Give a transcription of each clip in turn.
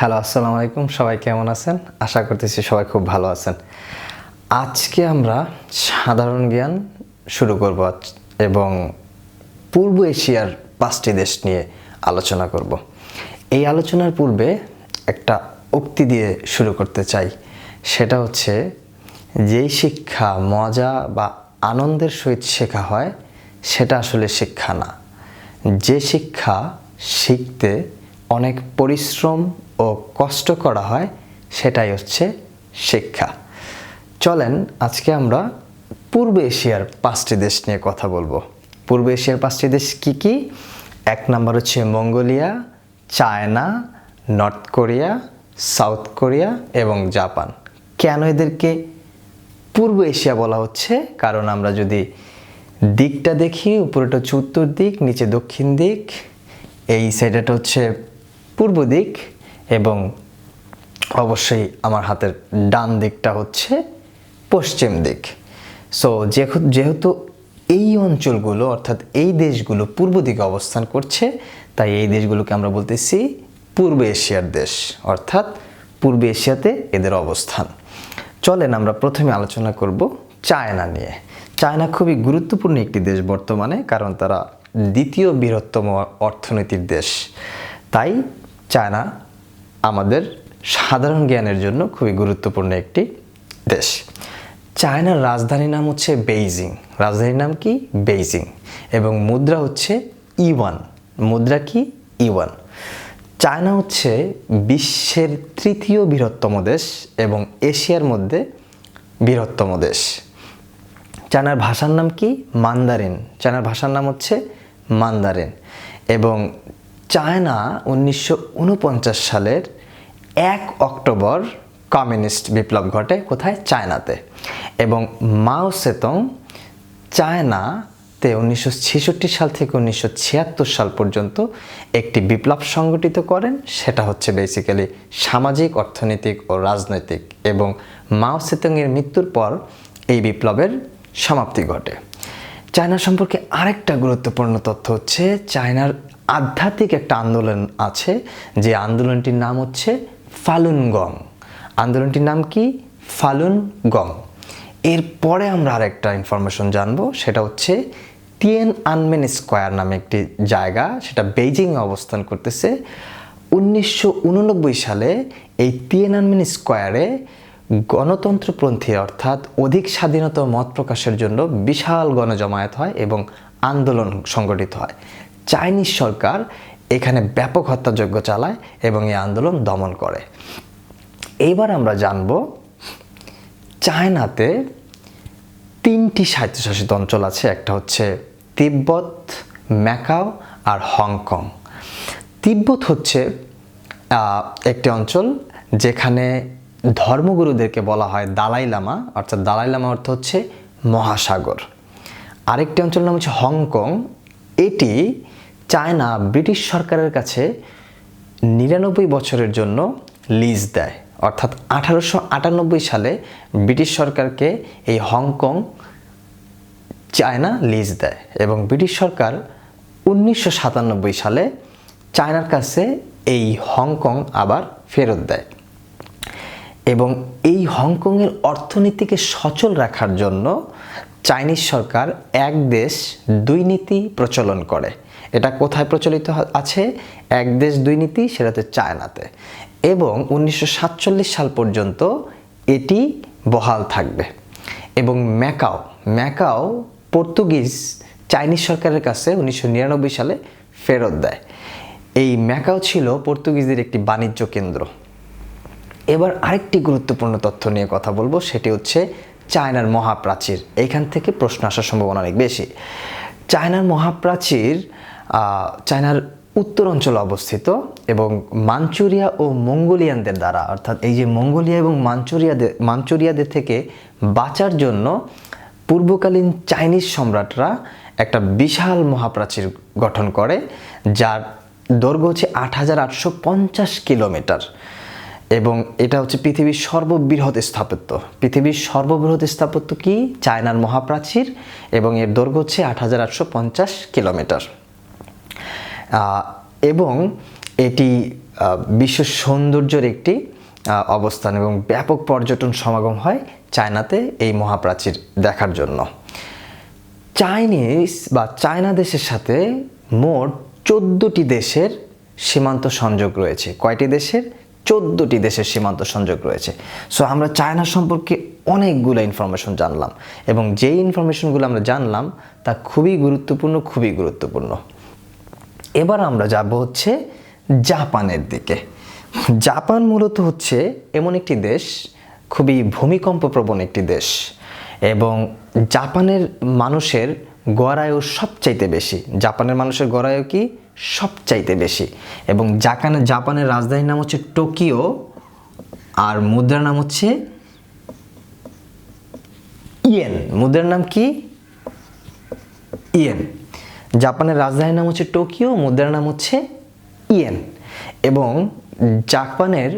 Hello, আসসালামু আলাইকুম। সবাই কেমন আছেন? আশা করতেছি সবাই খুব ভালো আছেন। আজকে আমরা সাধারণ জ্ঞান শুরু করব এবং পূর্ব এশিয়ার 5টি দেশ নিয়ে আলোচনা করব। এই আলোচনার পূর্বে একটা উক্তি দিয়ে শুরু করতে চাই। সেটা হচ্ছে, যেই শিক্ষা মজা বা আনন্দের সহিত শেখা হয় সেটা আসলে শিক্ষা না। যে শিক্ষা শিখতে অনেক পরিশ্রম ও কষ্ট করা হয় সেটাই হচ্ছে শিক্ষা। চলেন আজকে আমরা পূর্ব এশিয়ার 5টি দেশ নিয়ে কথা বলবো। পূর্ব এশিয়ার 5টি দেশ কি কি? 1 নম্বর হচ্ছে Mongolia, China, north Korea, south Korea এবং জাপান। কেন এদেরকে পূর্ব এশিয়া বলা হচ্ছে? কারণ আমরা যদি দিকটা দেখি, উপরেটা হচ্ছে উত্তর দিক, নিচে দক্ষিণ দিক, এই সাইডটা হচ্ছে পূর্ব দিক এবং অবশ্যই আমার হাতের ডান দিকটা হচ্ছে পশ্চিম দিক। সো যেহেতু এই অঞ্চলগুলো অর্থাৎ এই দেশগুলো পূর্ব দিকে অবস্থান করছে, তাই এই দেশগুলোকে আমরা বলতেছি পূর্ব এশিয়ার দেশ, অর্থাৎ পূর্ব এশিয়াতে এদের অবস্থান। চলেন আমরা প্রথমে আলোচনা করব চায়না নিয়ে। চায়না খুবই গুরুত্বপূর্ণ একটি দেশ বর্তমানে, কারণ তারা দ্বিতীয় বৃহত্তম অর্থনীতির দেশ। তাই চায়না আমাদের সাধারণ জ্ঞানের জন্য খুবই গুরুত্বপূর্ণ একটি দেশ। চায়নার রাজধানীর নাম হচ্ছে বেইজিং। রাজধানীর নাম কি? বেইজিং। এবং মুদ্রা হচ্ছে ইউয়ান। মুদ্রা কি? ইউয়ান। চায়না হচ্ছে বিশ্বের 3য় বৃহত্তম দেশ এবং এশিয়ার মধ্যে বৃহত্তম দেশ। চায়নার ভাষার নাম কি? মান্দারিন। চায়নার ভাষার নাম হচ্ছে মান্দারিন। এবং চায়না 1949 সালের 1 অক্টোবর কমিউনিস্ট বিপ্লব ঘটে। কোথায়? চায়নাতে। এবং মাও সেতুং চায়নাতে 1966 সাল থেকে 1976 সাল পর্যন্ত একটি বিপ্লব সংগঠিত করেন। সেটা হচ্ছে বেসিক্যালি সামাজিক, অর্থনৈতিক ও রাজনৈতিক। এবং মাও সেতুংয়ের মৃত্যুর পর এই বিপ্লবের সমাপ্তি ঘটে। চায়না সম্পর্কে আরেকটা গুরুত্বপূর্ণ তথ্য হচ্ছে, চায়নার আধ্যাত্মিক একটা আন্দোলন আছে, যে আন্দোলনটির নাম হচ্ছে ফালুন গং। আন্দোলনটির নাম কি? ফালুন গং। এরপরে আমরা আরেকটা ইনফরমেশন জানবো, সেটা হচ্ছে তিয়ানআনমেন স্কোয়ার নামে একটি জায়গা, সেটা বেইজিংয়ে অবস্থান করতেছে। 1989 সালে এই তিয়ানআনমেন স্কোয়ারে গণতন্ত্রপন্থী অর্থাৎ অধিক স্বাধীনতা মত প্রকাশের জন্য বিশাল গণজমায়েত হয় এবং আন্দোলন সংগঠিত হয়। চাইনিজ সরকার এখানে ব্যাপক হত্যাযজ্ঞ চালায় এবং এই আন্দোলন দমন করে। এবার আমরা জানব চায়নাতে 3টি স্বায়ত্তশাসিত অঞ্চল আছে। একটা হচ্ছে তিব্বত, ম্যাকাও আর হংকং। তিব্বত হচ্ছে একটি অঞ্চল যেখানে ধর্মগুরুদেরকে বলা হয় দালাই লামা, অর্থাৎ দালাই লামা অর্থ হচ্ছে মহাসাগর। আরেকটি অঞ্চল নাম হচ্ছে হংকং। এটি চায়না ব্রিটিশ সরকারের কাছে 99 বছরের জন্য লিজ দেয়, অর্থাৎ 1898 সালে ব্রিটিশ সরকারকে এই হংকং চায়না লিজ দেয় এবং ব্রিটিশ সরকার 1997 সালে চায়নার কাছে এই হংকং আবার ফেরত দেয়। এবং এই হংকংয়ের অর্থনীতিকে সচল রাখার জন্য চাইনিজ সরকার এক দেশ দুই নীতি প্রচলন করে। এটা কোথায় প্রচলিত আছে? এক দেশ দুই নীতি, সেটাতে চায়নাতে। এবং 1947 সাল পর্যন্ত এটি বহাল থাকবে। এবং ম্যাকাও পর্তুগিজ চাইনিজ সরকারের কাছে 1999 সালে ফেরত দেয়। এই ম্যাকাও ছিল পর্তুগিজদের একটি বাণিজ্য কেন্দ্র। এবার আরেকটি গুরুত্বপূর্ণ তথ্য নিয়ে কথা বলবো, সেটি হচ্ছে চায়নার মহাপ্রাচীর। এইখান থেকে প্রশ্ন আসার সম্ভাবনা অনেক বেশি। চায়নার মহাপ্রাচীর চায়নার উত্তর অঞ্চলে অবস্থিত এবং মাঞ্চুরিয়া ও মঙ্গোলিয়ানদের দ্বারা, অর্থাৎ এই যে মঙ্গোলিয়া এবং মাঞ্চুরিয়াদের থেকে বাঁচার জন্য পূর্বকালীন চাইনিজ সম্রাটরা একটা বিশাল মহাপ্রাচীর গঠন করে, যার দৈর্ঘ্য হচ্ছে 8850 কিলোমিটার। এবং এটা হচ্ছে পৃথিবীর সর্ববৃহৎ স্থাপত্য। পৃথিবীর সর্ববৃহৎ স্থাপত্য কি? চায়নার মহাপ্রাচীর, এবং এর দৈর্ঘ্য হচ্ছে 8850 কিলোমিটার। এবং এটি বিশ্ব সৌন্দর্যের একটি অবস্থান এবং ব্যাপক পর্যটন সমাগম হয় চায়নাতে এই মহাপ্রাচীর দেখার জন্য। চায়না দেশের সাথে মোট 14টি দেশের সীমান্ত সংযোগ রয়েছে। কয়টি দেশের? 14টি দেশের সীমান্ত সংযোগ রয়েছে। সো আমরা চায়না সম্পর্কে অনেকগুলো ইনফরমেশন জানলাম এবং যেই ইনফরমেশনগুলো আমরা জানলাম তা খুবই গুরুত্বপূর্ণ। এবার আমরা যাব হচ্ছে জাপানের দিকে। জাপান মূলত হচ্ছে এমন একটি দেশ, খুবই ভূমিকম্পপ্রবণ একটি দেশ এবং জাপানের মানুষের গড়ায়ু সবচাইতে বেশি। জাপানের মানুষের গড়ায়ু কি? সবচাইতে বেশি। এবং জাপানের রাজধানীর নাম হচ্ছে টোকিও আর মুদ্রার নাম হচ্ছে ইয়েন। মুদ্রার নাম কি? ইয়েন। জাপানের রাজধানীর নাম হচ্ছে টোকিও, মুদ্রার নাম হচ্ছে ইয়েন। এবং জাপানের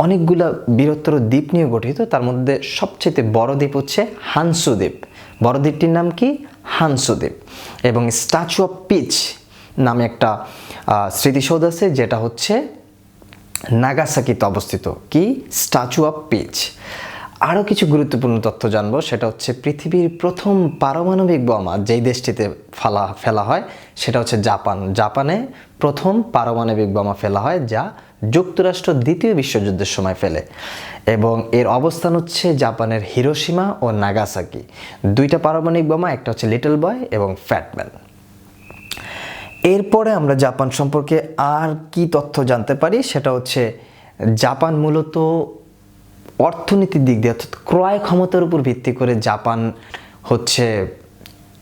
অনেকগুলা বৃহত্তর দ্বীপ নিয়ে গঠিত। তার মধ্যে সবচেয়ে বড় দ্বীপ হচ্ছে হানসু দ্বীপ। বড় দ্বীপটির নাম কি? হানসু দ্বীপ। এবং স্ট্যাচু অফ পিস নামে একটা স্মৃতিসৌধ আছে, যেটা হচ্ছে নাগাসাকিতে অবস্থিত। কি? Statue of piece. আরও কিছু গুরুত্বপূর্ণ তথ্য জানবো, সেটা হচ্ছে পৃথিবীর প্রথম পারমাণবিক বোমা যেই দেশটিতে ফেলা হয় সেটা হচ্ছে জাপান। জাপানে প্রথম পারমাণবিক বোমা ফেলা হয়, যা যুক্তরাষ্ট্র দ্বিতীয় বিশ্বযুদ্ধের সময় ফেলে এবং এর অবস্থান হচ্ছে জাপানের হিরোশিমা ও নাগাসাকি। দুইটা পারমাণবিক বোমা, একটা হচ্ছে লিটল বয় এবং ফ্যাটম্যান। এরপরে আমরা জাপান সম্পর্কে আর কি তথ্য জানতে পারি, সেটা হচ্ছে জাপান মূলত অর্থনীতির দিক দিয়ে অর্থাৎ ক্রয় ক্ষমতার উপর ভিত্তি করে জাপান হচ্ছে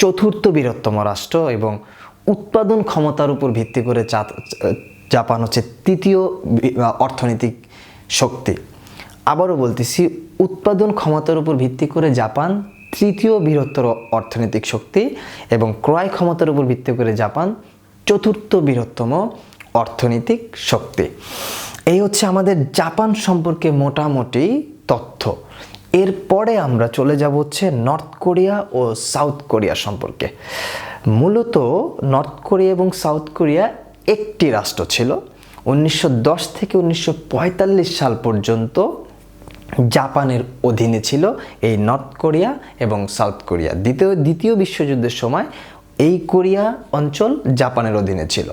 চতুর্থ বৃহত্তম রাষ্ট্র এবং উৎপাদন ক্ষমতার উপর ভিত্তি করে জাপান হচ্ছে তৃতীয় অর্থনৈতিক শক্তি। আবারও বলতেছি, উৎপাদন ক্ষমতার উপর ভিত্তি করে জাপান তৃতীয় বৃহত্তর অর্থনৈতিক শক্তি এবং ক্রয় ক্ষমতার উপর ভিত্তি করে জাপান চতুর্থ বৃহত্তম অর্থনৈতিক শক্তি। এই হচ্ছে আমাদের জাপান সম্পর্কে মোটামুটি তথ্য। এরপরে আমরা চলে যাব হচ্ছে নর্থ কোরিয়া ও সাউথ কোরিয়া সম্পর্কে। মূলত নর্থ কোরিয়া এবং সাউথ কোরিয়া একটি রাষ্ট্র ছিল। 1910 থেকে 1945 সাল পর্যন্ত জাপানের অধীনে ছিল এই নর্থ কোরিয়া এবং সাউথ কোরিয়া। দ্বিতীয় বিশ্বযুদ্ধের সময় এই কোরিয়া অঞ্চল জাপানের অধীনে ছিল।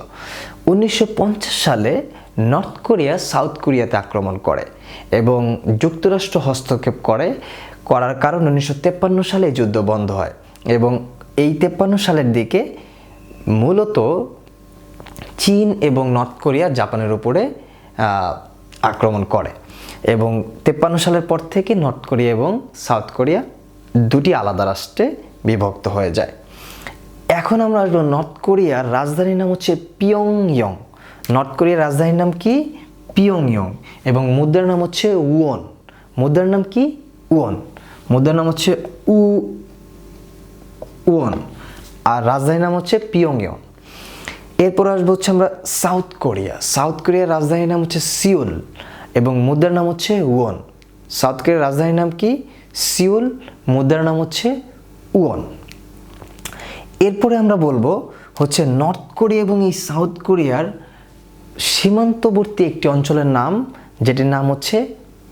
1950 সালে নর্থ কোরিয়া সাউথ কোরিয়াতে আক্রমণ করে এবং যুক্তরাষ্ট্র হস্তক্ষেপ করার কারণ 1953 সালে যুদ্ধ বন্ধ হয় এবং এই 53 সালের দিকে মূলত চীন এবং নর্থ কোরিয়া জাপানের উপরে আক্রমণ করে এবং 53 সালের পর থেকে নর্থ কোরিয়া এবং সাউথ কোরিয়া দুটি আলাদা রাষ্ট্রে বিভক্ত হয়ে যায়। এখন আমরা আসবো নর্থ কোরিয়ার রাজধানীর নাম হচ্ছে পিয়ংইয়ং। নর্থ কোরিয়ার রাজধানীর নাম কি? পিয়ংইয়ং এবং মুদ্রার নাম হচ্ছে ওয়ন। মুদ্রার নাম কি? ওয়ন। মুদ্রার নাম হচ্ছে ওয়ন আর রাজধানীর নাম হচ্ছে পিয়ংইয়ং। এরপর আসবো হচ্ছে আমরা সাউথ কোরিয়া। সাউথ কোরিয়ার রাজধানীর নাম হচ্ছে সিউল এবং মুদ্রার নাম হচ্ছে ওয়ন। সাউথ কোরিয়ার রাজধানীর নাম কি? সিউল, মুদ্রার নাম হচ্ছে ওয়ন। এরপরে আমরা বলবো হচ্ছে নর্থ কোরিয়া এবং এই সাউথ কোরিয়ার সীমান্তবর্তী একটি অঞ্চলের নাম, যেটির নাম হচ্ছে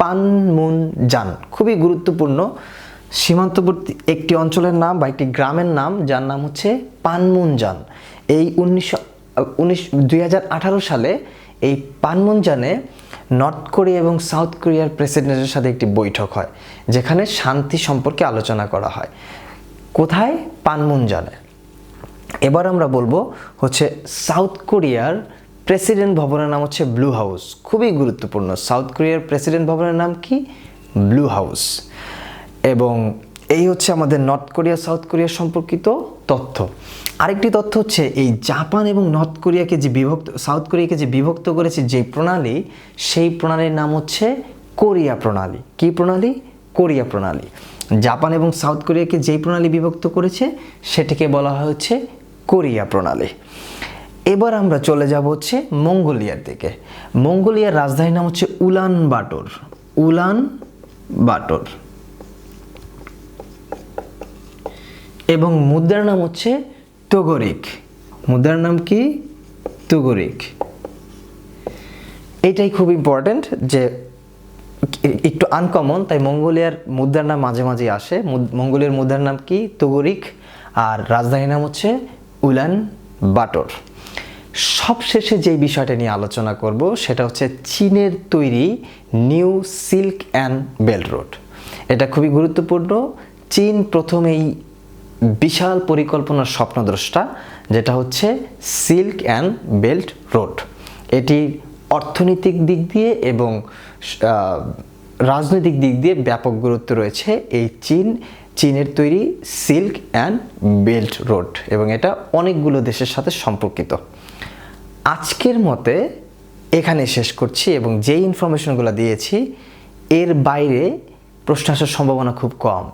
পানমুনজান। খুবই গুরুত্বপূর্ণ সীমান্তবর্তী একটি অঞ্চলের নাম বা একটি গ্রামের নাম, যার নাম হচ্ছে পানমুনজান। এই 2018 সালে এই পানমুনজানে নর্থ কোরিয়া এবং সাউথ কোরিয়ার প্রেসিডেন্টের সাথে একটি বৈঠক হয়, যেখানে শান্তি সম্পর্কে আলোচনা করা হয়। কোথায়? পানমুনজানে। এবার আমরা বলবো হচ্ছে সাউথ কোরিয়ার প্রেসিডেন্ট ভবনের নাম হচ্ছে ব্লু হাউস। খুবই গুরুত্বপূর্ণ। সাউথ কোরিয়ার প্রেসিডেন্ট ভবনের নাম কি? Blue house. এবং এই হচ্ছে আমাদের নর্থ কোরিয়া সাউথ কোরিয়া সম্পর্কিত তথ্য। আরেকটি তথ্য হচ্ছে এই জাপান এবং নর্থ কোরিয়াকে সাউথ কোরিয়াকে যে বিভক্ত করেছে যে প্রণালী, সেই প্রণালীর নাম হচ্ছে কোরিয়া প্রণালী। কি প্রণালী? কোরিয়া প্রণালী। জাপান এবং সাউথ কোরিয়াকে যেই প্রণালী বিভক্ত করেছে সেটিকে বলা হচ্ছে কোরিয়া প্রণালী। এবার আমরা চলে যাব হচ্ছে মঙ্গোলিয়ার দিকে। মঙ্গোলিয়ার রাজধানীর নাম হচ্ছে উলান বাটোর। উলান বাটোর এবং মুদ্রার নাম হচ্ছে তোগরিক। মুদ্রার নাম কি? তোগরিক। এটাই খুব ইম্পর্টেন্ট যে একটু আনকমন, তাই মঙ্গোলিয়ার মুদ্রার নাম মাঝে মাঝে আসে। মঙ্গোলিয়ার মুদ্রার নাম কি? তোগরিক, আর রাজধানীর নাম হচ্ছে উলান বাটর। সবশেষে যেই বিষয়টা নিয়ে আলোচনা করব সেটা হচ্ছে চীনের তৈরি new silk and belt road. এটা খুবই গুরুত্বপূর্ণ। চীন প্রথম এই বিশাল পরিকল্পনার স্বপ্নদ্রষ্টা, যেটা হচ্ছে সিল্ক অ্যান্ড বেল্ট রোড। এটি অর্থনৈতিক দিক দিয়ে এবং রাজনৈতিক দিক দিয়ে ব্যাপক গুরুত্ব রয়েছে এই চীনের তৈরি সিল্ক অ্যান্ড বেল্ট রোড, এবং এটা অনেকগুলো দেশের সাথে সম্পর্কিত। আজকের মতে এখানে শেষ করছি, এবং যেই ইনফরমেশনগুলো দিয়েছি এর বাইরে প্রশ্ন আসার সম্ভাবনা খুব কম।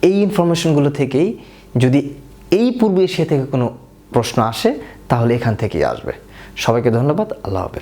এই ইনফরমেশনগুলো থেকেই যদি এই পূর্ব এশিয়া থেকে কোনো প্রশ্ন আসে তাহলে এখান থেকেই আসবে। সবাইকে ধন্যবাদ। আল্লাহ হাফেজ।